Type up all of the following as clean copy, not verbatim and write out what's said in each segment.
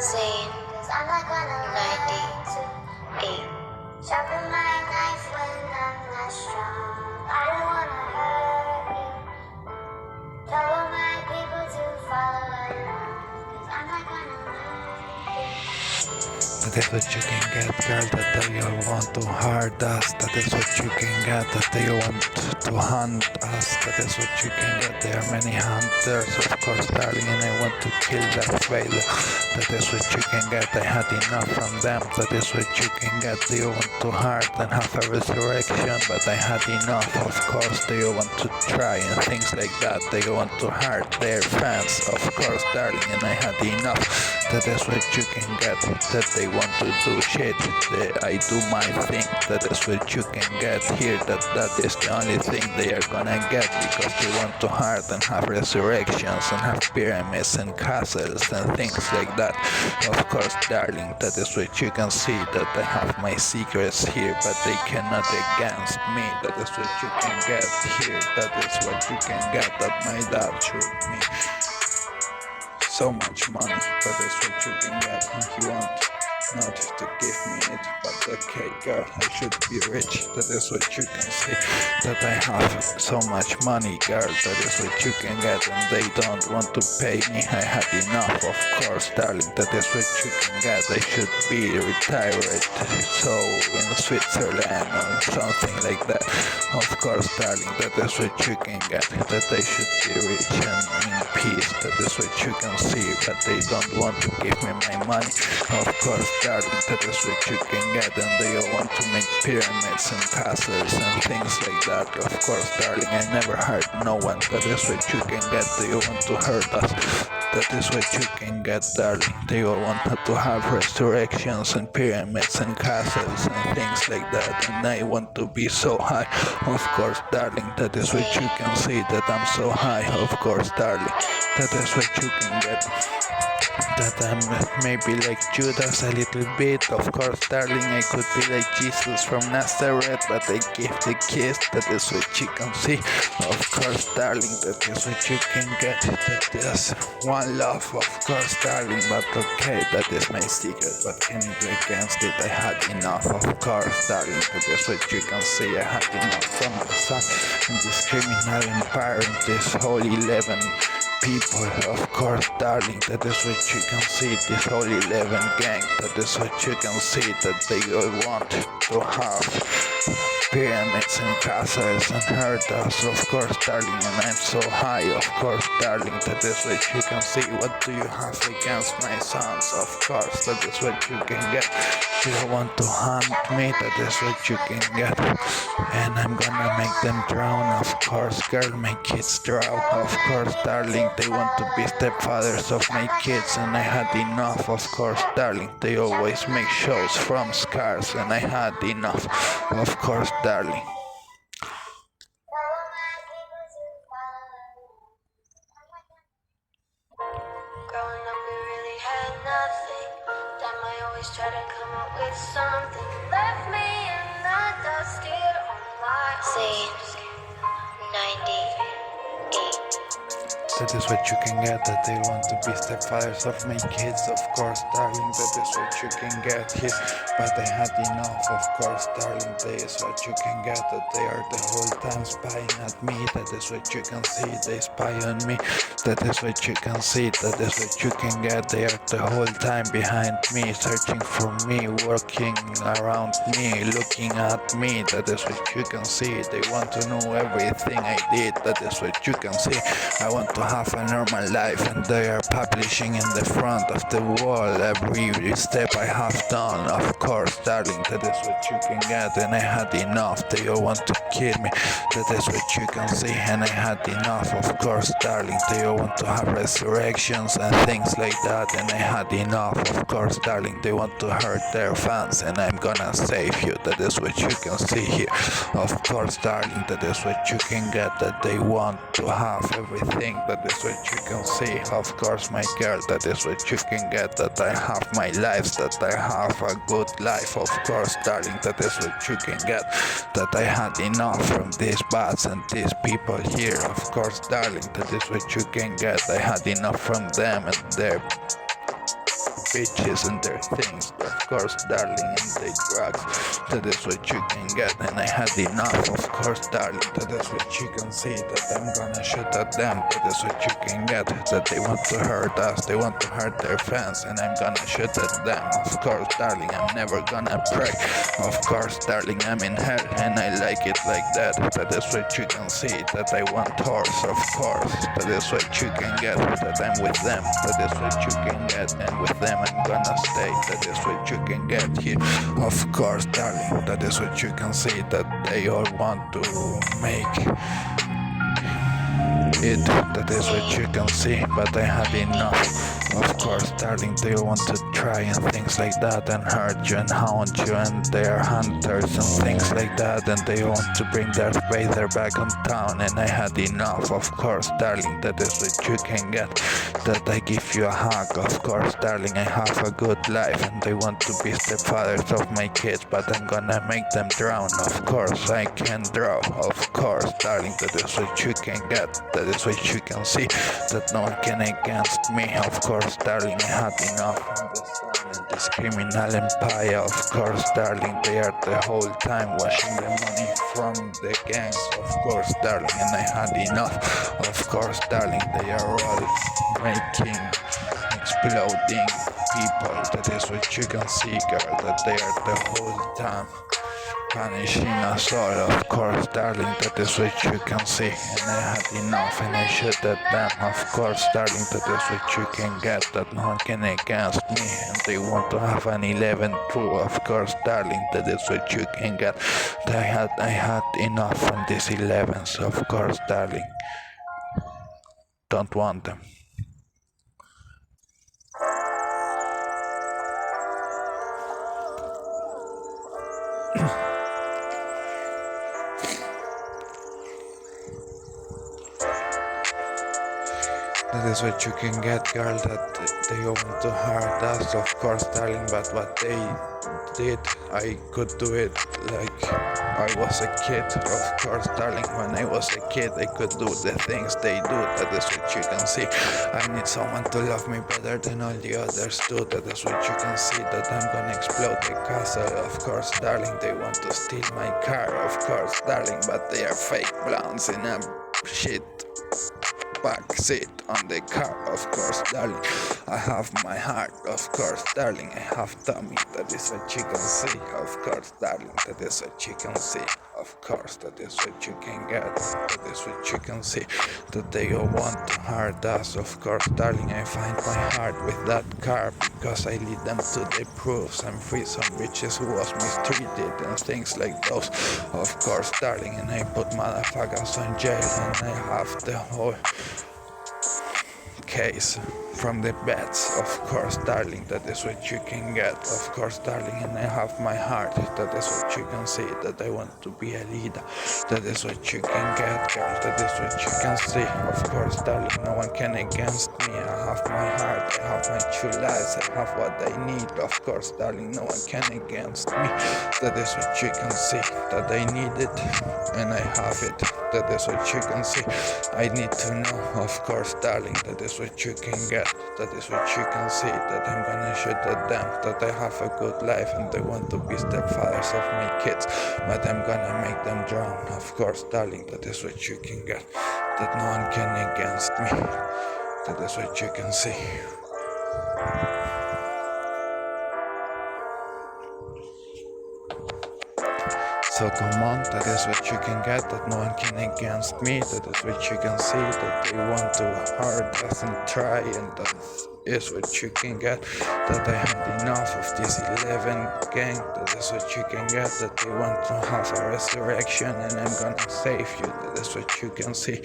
Saying 98. Sharpen my knife when I'm not strong. I don't wanna hurt you. Tell all my people to follow along, 'cause I'm not gonna hurt you. That is what you can get, girl, that they all want to hurt us. That is what you can get, that they want to hunt us. That is what you can get, there are many hunters, of course, darling, and I want to kill that failure. That is what you can get, I had enough from them. That is what you can get, they all want to hurt and have a resurrection, but I had enough, of course, they all want to try and things like that. They want to hurt their fans, of course, darling, and I had enough. That is what you can get, that they want to do shit, I do my thing. That is what you can get here, that is the only thing they are gonna get, because they want to hurt and have resurrections and have pyramids and castles and things like that. Of course, darling, that is what you can see, that I have my secrets here, but they cannot against me. That is what you can get here, that is what you can get, that my dad showed me so much money, but that's what you can get, and you want not to give me it, but okay, girl, I should be rich. That is what you can see, that I have so much money, girl. That is what you can get, and they don't want to pay me. I had enough, of course, darling. That is what you can get. I should be retired, so in Switzerland or something like that. Of course, darling, that is what you can get, that I should be rich and in peace. That is what you can see, but they don't want to give me my money. Of course, darling, that is what you can get, and they all want to make pyramids and castles and things like that. Of course, darling, I never hurt no one. That is what you can get, they all want to hurt us. That is what you can get, darling. They all want to have resurrections and pyramids and castles and things like that, and I want to be so high. Of course, darling, that is what you can see, that I'm so high. Of course, darling, that is what you can get, that I'm maybe like Judas a little bit. Of course, darling, I could be like Jesus from Nazareth, but I give the kiss. That is what you can see. Of course, darling, that is what you can get, that is one love. Of course, darling, but okay, that is my secret, but can you do against it? I had enough. Of course, darling, that is what you can see. I had enough from the sun and this criminal empire, this whole 11 people. Of course, darling, that is what you can see, this whole 11 gang. That is what you can see, that they all want to have pyramids and castles and hurt us. Of course, darling, and I'm so high. Of course, darling, that is what you can see. What do you have against my sons? Of course, that is what you can get. You want to hunt me, that is what you can get, and I'm gonna make them drown. Of course, girl, my kids drown. Of course, darling, they want to be stepfathers of my kids, and I had enough. Of course, darling, they always make shows from scars, and I had enough. Of course, darling. Growing up, we really had nothing. Damn, I always try to come up with something. Left me in the dust here on my own. Saying 98. That is what you can get, that they want to be stepfathers of my kids. Of course, darling, that is what you can get here, but I had enough. Of course, darling, that is what you can get, that they are the whole time spying at me. That is what you can see, they spy on me. That is what you can see, that is what you can get. They are the whole time behind me, searching for me, working around me, looking at me. That is what you can see, they want to know everything I did. That is what you can see. I want to have a normal life, and they are publishing in the front of the wall every step I have done. Of course, darling, that is what you can get, and I had enough. They all want to kill me. That is what you can see, and I had enough. Of course, darling, they all want to have resurrections and things like that, and I had enough. Of course, darling, they want to hurt their fans, and I'm gonna save you. That is what you can see here. Of course, darling, that is what you can get, that they want to have everything. That is what you can see. Of course, my girl, that is what you can get, that I have my life, that I have a good life. Of course, darling, that is what you can get, that I had enough from these bats and these people here. Of course, darling, that is what you can get, I had enough from them and their bitches and their things, of course, darling, and they drugs. That is what you can get, and I had enough, of course, darling. That is what you can see, that I'm gonna shoot at them. That is what you can get, that they want to hurt us, they want to hurt their fans, and I'm gonna shoot at them. Of course, darling, I'm never gonna pray. Of course, darling, I'm in hell, and I like it like that. That is what you can see, that I want horse, of course. That is what you can get, that I'm with them. That is what you can get, and with them I'm gonna stay. That is what you can get here. Of course, darling, that is what you can see, that they all want to make it. That is what you can see, but I had enough. Of course, darling, they want to try and things like that and hurt you and haunt you, and they are hunters and things like that, and they want to bring Darth Vader back on town, and I had enough. Of course, darling, that is what you can get, that I give you a hug. Of course, darling, I have a good life, and they want to be stepfathers of my kids, but I'm gonna make them drown. Of course, I can draw. Of course, darling, that is what you can get, that is what you can see, that no one can against me. Of course, darling, I had enough from the sun and this criminal empire. Of course, darling, they are the whole time washing the money from the gangs. Of course, darling, and I had enough. Of course, darling, they are all making exploding people. That is what you can see, girl, that they are the whole time punishing us all. Of course, darling, that is what you can see, and I had enough, and I shoot at them. Of course, darling, that is what you can get, that no one can against me, and they want to have an 11 too. Of course, darling, that is what you can get. I had enough from these 11s. Of course, darling, don't want them. That is what you can get, girl, that they want to hurt us, of course, darling, but what they did, I could do it like I was a kid. Of course, darling, when I was a kid, I could do the things they do. That is what you can see. I need someone to love me better than all the others do. That is what you can see, that I'm gonna explode the castle. Of course, darling, they want to steal my car. Of course, darling, but they are fake blondes in a shit back seat on the car. Of course, darling, I have my heart. Of course, darling, I have tummy. That is what you can see. Of course, darling, that is what you can see. Of course, that is what you can get. That is what you can see, that they all want to hurt us. Of course, darling, I find my heart with that car, because I lead them to the proofs and free some bitches who was mistreated and things like those. Of course, darling, and I put motherfuckers on jail, and I have the whole case from the beds. Of course, darling, that is what you can get. Of course, darling, and I have my heart. That is what you can see, that I want to be a leader. That is what you can get, girl. That is what you can see. Of course, darling, no one can against me. I have my heart, I have my true lies, I have what I need. Of course, darling, no one can against me. That is what you can see, that I need it, and I have it. That is what you can see. I need to know, of course, darling, that is what you can get. That is what you can see, that I'm gonna shoot at them, that I have a good life and they want to be stepfathers of my kids, but I'm gonna make them drown. Of course, darling, that is what you can get, that no one can against me. That is what you can see. So come on, that is what you can get, that no one can against me. That is what you can see, that they want to hurt us and try, and that is what you can get, that I had enough of this 11 gang. That is what you can get, that they want to have a resurrection, and I'm gonna save you. That is what you can see,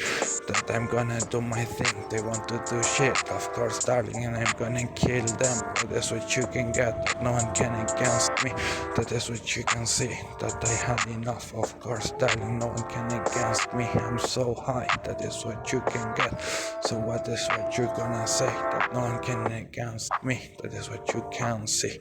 that I'm gonna do my thing. They want to do shit, of course, darling, and I'm gonna kill them. That is what you can get, that no one can against me. That is what you can see, that I had enough. Of course, darling, no one can against me. I'm so high. That is what you can get. So what is what you're gonna say, that no one can against me? That is what you can see.